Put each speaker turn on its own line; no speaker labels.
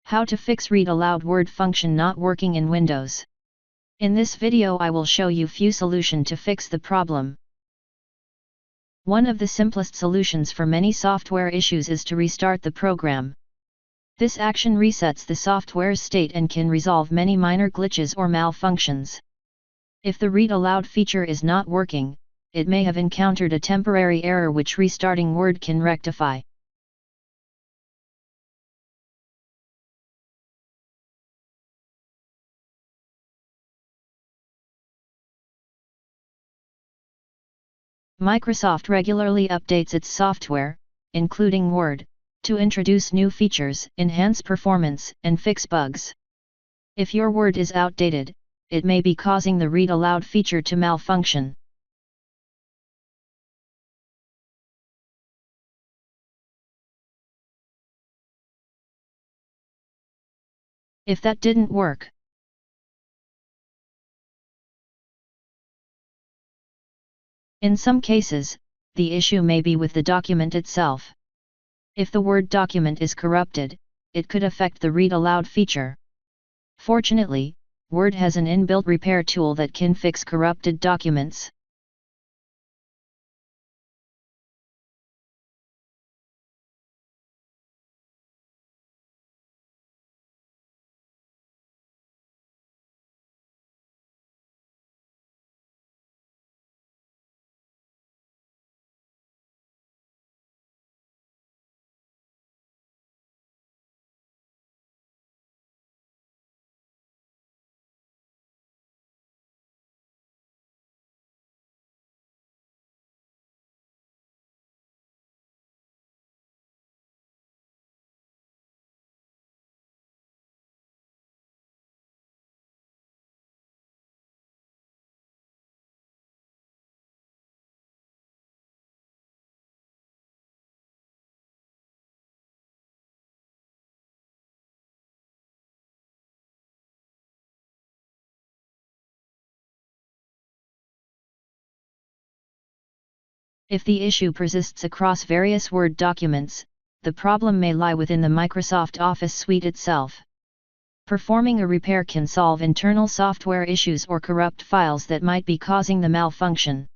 How to fix Read Aloud Word function not working in Windows. In this video I will show you few solutions to fix the problem. One of the simplest solutions for many software issues is to restart the program. This action resets the software's state and can resolve many minor glitches or malfunctions. If the Read Aloud feature is not working, it may have encountered a temporary error which restarting Word can rectify. Microsoft regularly updates its software, including Word, to introduce new features, enhance performance, and fix bugs. If your Word is outdated, it may be causing the Read Aloud feature to malfunction. If that didn't work, in some cases, the issue may be with the document itself. If the Word document is corrupted, it could affect the Read Aloud feature. Fortunately, Word has an inbuilt repair tool that can fix corrupted documents. If the issue persists across various Word documents, the problem may lie within the Microsoft Office suite itself. Performing a repair can solve internal software issues or corrupt files that might be causing the malfunction.